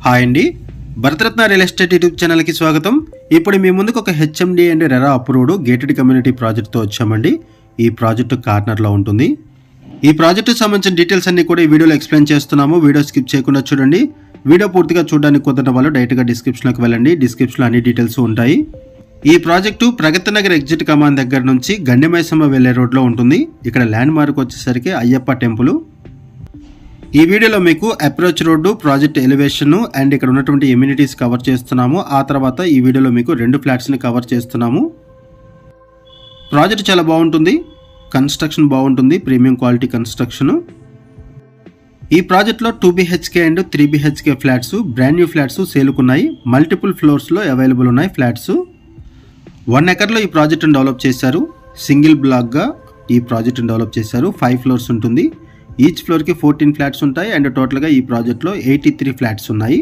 Hi అండి, Bharat Ratna real estate YouTube ఛానల్కి స్వాగతం. ఇప్పుడు మీ ముందుకు ఒక HMD and RERA approved gated community ప్రాజెక్ట్తో వచ్చామండి. ఈ ప్రాజెక్టు కార్నర్లో ఉంటుంది. ఈ ప్రాజెక్టుకు సంబంధించిన డీటెయిల్స్ అన్ని కూడా ఈ వీడియోలో ఎక్స్ప్లెయిన్ చేస్తున్నాము. వీడియో స్కిప్ చేయకుండా చూడండి. వీడియో పూర్తిగా చూడడానికి కుదరని వాళ్ళు డైరెక్ట్గా డిస్క్రిప్షన్లోకి వెళ్ళండి. డిస్క్రిప్షన్లో అన్ని డీటెయిల్స్ ఉంటాయి. ఈ ప్రాజెక్టు ప్రగతి నగర్ ఎగ్జిట్ కమాన్ దగ్గర నుంచి గండిమైసమ్మ వెళ్లే రోడ్లో ఉంటుంది. ఇక్కడ ల్యాండ్ మార్క్ వచ్చేసరికి అయ్యప్ప టెంపుల్. ఈ వీడియోలో మీకు approach road, project elevation and ఇక్కడ ఉన్నటువంటి ఎమ్యూనిటీస్ కవర్ చేస్తున్నాము. ఆ తర్వాత ఈ వీడియోలో మీకు 2 ఫ్లాట్స్ని కవర్ చేస్తున్నాము. ప్రాజెక్ట్ చాలా బాగుంటుంది, కన్స్ట్రక్షన్ బాగుంటుంది, ప్రీమియం క్వాలిటీ కన్స్ట్రక్షన్. ఈ ప్రాజెక్ట్లో 2 BHK and 3 BHK flats, brand new flats సేలుకున్నాయి. మల్టిపుల్ ఫ్లోర్స్లో అవైలబుల్ ఉన్నాయి ఫ్లాట్స్. 1 ఎకర్లో ఈ ప్రాజెక్టును డెవలప్ చేశారు. సింగిల్ బ్లాక్గా ఈ ప్రాజెక్టును డెవలప్ చేశారు. 5 ఫ్లోర్స్ ఉంటుంది. ఈచ్ ఫ్లోర్కి 14 ఫ్లాట్స్ ఉంటాయి అండ్ టోటల్గా ఈ ప్రాజెక్ట్లో 83 ఫ్లాట్స్ ఉన్నాయి.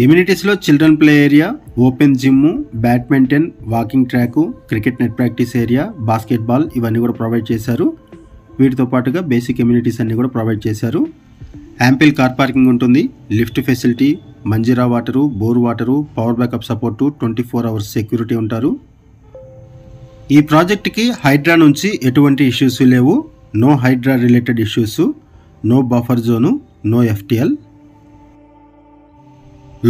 ఎమ్యూనిటీస్లో children play area, open gym, badminton, walking track, cricket net practice area, basketball ఇవన్నీ కూడా ప్రొవైడ్ చేశారు. వీటితో పాటుగా బేసిక్ ఎమ్యూనిటీస్ అన్నీ కూడా ప్రొవైడ్ చేశారు. యాంపిల్ కార్ పార్కింగ్ ఉంటుంది, lift facility, Manjeera water, bore water, power backup support, 24 hours security ఉంటారు. ఈ ప్రాజెక్ట్కి హైడ్రా నుంచి ఎటువంటి ఇష్యూస్ లేవు. No Hydraa related issues, no buffer zone, no FTL.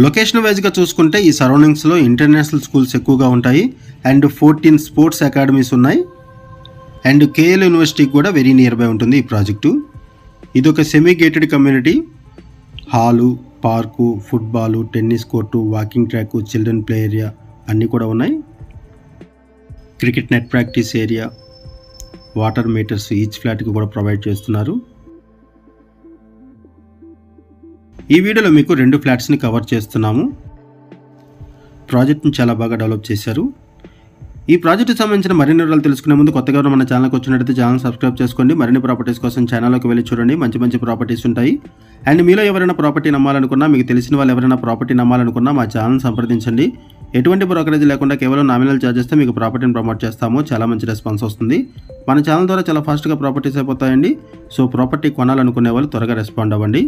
Location వైజ్గా చూసుకుంటే ఈ సరౌండింగ్స్లో ఇంటర్నేషనల్ స్కూల్స్ ఎక్కువగా ఉంటాయి అండ్ 14 స్పోర్ట్స్ అకాడమీస్ ఉన్నాయి అండ్ KL యూనివర్సిటీకి కూడా వెరీ నియర్ బై ఉంటుంది ఈ ప్రాజెక్టు. ఇది ఒక semi gated community. Hall, park, football, tennis court, walking track, children play area అన్నీ కూడా ఉన్నాయి. Cricket net practice area, water meters each ఫ్లాట్కి కూడా ప్రొవైడ్ చేస్తున్నారు. ఈ వీడియోలో మీకు 2 ఫ్లాట్స్ని కవర్ చేస్తున్నాము. ప్రాజెక్ట్ని చాలా బాగా డెవలప్ చేశారు. ఈ ప్రాజెక్ట్కి సంబంధించిన మరిన్ని వివరాలు తెలుసుకునే ముందు కొత్తగా మన ఛానల్కి వచ్చినట్లయితే ఛానల్ సబ్స్క్రైబ్ చేసుకోండి. మరిన్ని ప్రాపర్టీస్ కోసం ఛానల్లోకి వెళ్ళి చూడండి. మంచి మంచి ప్రాపర్టీస్ ఉంటాయి. అండ్ మీలో ఎవరైనా ప్రాపర్టీ నమ్మాలనుకున్నా, మీకు తెలిసిన వాళ్ళు ఎవరైనా ప్రాపర్టీ నమ్మాలనుకున్నా మా ఛానల్ సంప్రదించండి. ఎటువంటి బ్రోకరేజ్ లేకుండా కేవలం నామినల్ ఛార్జెస్తో మీకు ప్రాపర్టీని ప్రమోట్ చేస్తాము. చాలా మంచి రెస్పాన్స్ వస్తుంది. మన ఛానల్ ద్వారా చాలా ఫాస్ట్గా ప్రాపర్టీస్ అయిపోతాయండి. సో ప్రాపర్టీ కొనాలనుకునే వాళ్ళు త్వరగా రెస్పాండ్ అవ్వండి.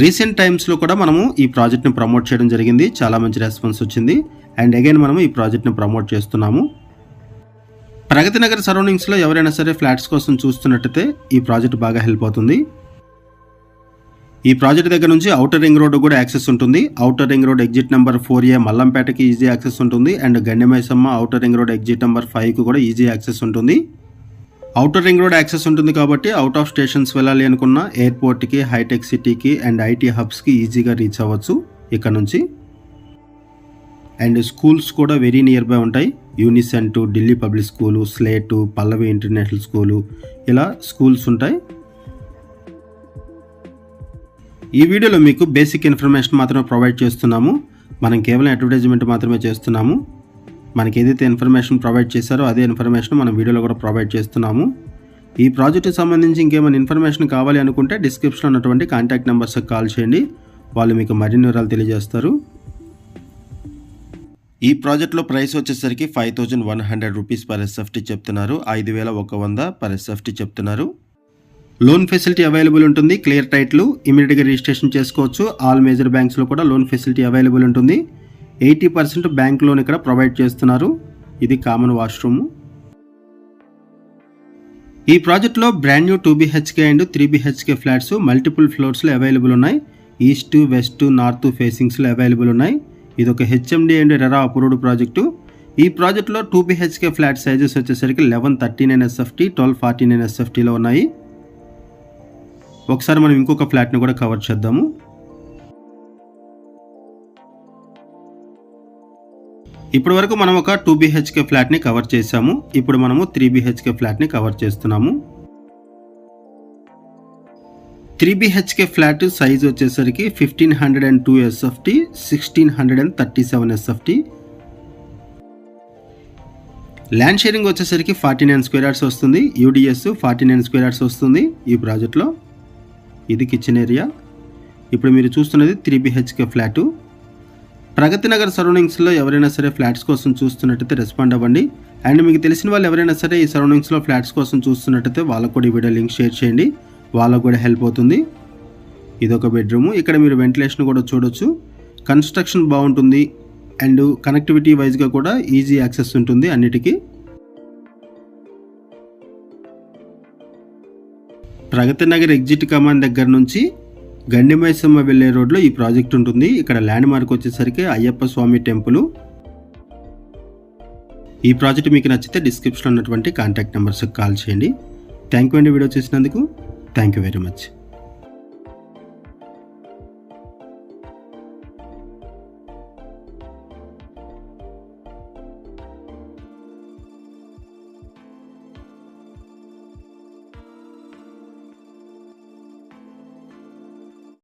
రీసెంట్ టైమ్స్లో కూడా మనము ఈ ప్రాజెక్ట్ని ప్రమోట్ చేయడం జరిగింది. చాలా మంచి రెస్పాన్స్ వచ్చింది అండ్ అగైన్ మనము ఈ ప్రాజెక్ట్ని ప్రమోట్ చేస్తున్నాము. ప్రగతి నగర్ సరౌండింగ్స్లో ఎవరైనా సరే ఫ్లాట్స్ కోసం చూస్తున్నట్టయితే ఈ ప్రాజెక్ట్ బాగా హెల్ప్ అవుతుంది. ఈ ప్రాజెక్ట్ దగ్గర నుంచి ఔటర్ రింగ్ రోడ్ కూడా యాక్సెస్ ఉంటుంది. Outer ring road exit number 4A మల్లంపేటకి ఈజీ యాక్సెస్ ఉంటుంది and Gandimaisamma outer ring road exit number 5కు కూడా ఈజీ యాక్సెస్ ఉంటుంది. ఔటర్ రింగ్ రోడ్ యాక్సెస్ ఉంటుంది కాబట్టి అవుట్ ఆఫ్ స్టేషన్స్ వెళ్ళాలి అనుకున్న ఎయిర్పోర్ట్కి, హైటెక్ సిటీకి అండ్ IT హబ్స్కి ఈజీగా రీచ్ అవ్వచ్చు ఇక్కడ నుంచి. అండ్ స్కూల్స్ కూడా వెరీ నియర్ బై ఉంటాయి. యూనిసెంట్, ఢిల్లీ పబ్లిక్ స్కూలు, స్లేటు, పల్లవి ఇంటర్నేషనల్ స్కూలు ఇలా స్కూల్స్ ఉంటాయి. ఈ వీడియోలో మీకు బేసిక్ ఇన్ఫర్మేషన్ మాత్రమే ప్రొవైడ్ చేస్తున్నాము. మనం కేవలం అడ్వర్టైజ్మెంట్ మాత్రమే చేస్తున్నాము. మనకి ఏదైతే ఇన్ఫర్మేషన్ ప్రొవైడ్ చేశారో అదే ఇన్ఫర్మేషన్ మనం వీడియోలో కూడా ప్రొవైడ్ చేస్తున్నాము. ఈ ప్రాజెక్టుకి సంబంధించి ఇంకేమైనా ఇన్ఫర్మేషన్ కావాలి అనుకుంటే డిస్క్రిప్షన్లో ఉన్నటువంటి కాంటాక్ట్ నెంబర్స్కి కాల్ చేయండి. వాళ్ళు మీకు మరిన్ని వివరాలు తెలియజేస్తారు. ఈ ప్రాజెక్ట్లో ప్రైస్ వచ్చేసరికి 5100 రూపీస్ పర్ SFT చెప్తున్నారు. 5100 పర్ SFT చెప్తున్నారు. లోన్ ఫెసిలిటీ అవైలబుల్ ఉంటుంది. క్లియర్ టైటిల్ ఇమీడియట్గా రిజిస్ట్రేషన్ చేసుకోవచ్చు. ఆల్ మేజర్ బ్యాంక్స్లో కూడా లోన్ ఫెసిలిటీ అవైలబుల్ ఉంటుంది. 80% బ్యాంక్ లోన్ ఇక్కడ ప్రొవైడ్ చేస్తున్నారు. ఇది కామన్ వాష్రూమ్. ఈ ప్రాజెక్ట్లో brand new 2 BHK and 3 BHK flats multiple ఫ్లోర్స్లో అవైలబుల్ ఉన్నాయి. ఈస్ట్, వెస్ట్, నార్త్ ఫేసింగ్స్లో అవైలబుల్ ఉన్నాయి. ఇది ఒక HMD and RERA approved project. ఈ ప్రాజెక్ట్లో 2 BHK ఫ్లాట్ సైజెస్ వచ్చేసరికి 1139 SFT, 1249 SFTలో ఉన్నాయి. ఒకసారి మనం ఇంకొక ఫ్లాట్ని కూడా కవర్ చేద్దాము. ఇప్పటి వరకు మనం ఒక 2 BHK ఫ్లాట్ని కవర్ చేసాము. ఇప్పుడు మనము 3 BHK ఫ్లాట్ని కవర్ చేస్తున్నాము. 3 BHK ఫ్లాట్ సైజ్ వచ్చేసరికి 1502 SFT, 1637 SFT. ల్యాండ్ షేరింగ్ వచ్చేసరికి 49 స్క్వేర్ యార్డ్స్ వస్తుంది. UDS 49 స్క్వేర్ యార్డ్స్ వస్తుంది ఈ ప్రాజెక్ట్లో. ఇది కిచెన్ ఏరియా. ఇప్పుడు మీరు చూస్తున్నది 3 BHK ఫ్లాటు. ప్రగతి నగర్ సరౌండింగ్స్లో ఎవరైనా సరే ఫ్లాట్స్ కోసం చూస్తున్నట్టయితే రెస్పాండ్ అవ్వండి. అండ్ మీకు తెలిసిన వాళ్ళు ఎవరైనా సరే ఈ సరౌండింగ్స్లో ఫ్లాట్స్ కోసం చూస్తున్నట్టయితే వాళ్ళకు కూడా ఈ వీడియో లింక్ షేర్ చేయండి. వాళ్ళకు కూడా హెల్ప్ అవుతుంది. ఇదొక బెడ్రూము. ఇక్కడ మీరు వెంటిలేషన్ కూడా చూడొచ్చు. కన్స్ట్రక్షన్ బాగుంటుంది అండ్ కనెక్టివిటీ వైజ్గా కూడా ఈజీ యాక్సెస్ ఉంటుంది అన్నిటికీ. ప్రగతి నగర్ ఎగ్జిట్ కమాండ్ దగ్గర నుంచి గండిమైసమ్మ వెళ్ళే రోడ్లో ఈ ప్రాజెక్ట్ ఉంటుంది. ఇక్కడ ల్యాండ్ మార్క్ వచ్చేసరికి అయ్యప్ప స్వామి టెంపుల్. ఈ ప్రాజెక్ట్ మీకు నచ్చితే డిస్క్రిప్షన్లో ఉన్నటువంటి కాంటాక్ట్ నెంబర్స్కి కాల్ చేయండి. థ్యాంక్ యూ అండి వీడియో చూసినందుకు. Thank you very much.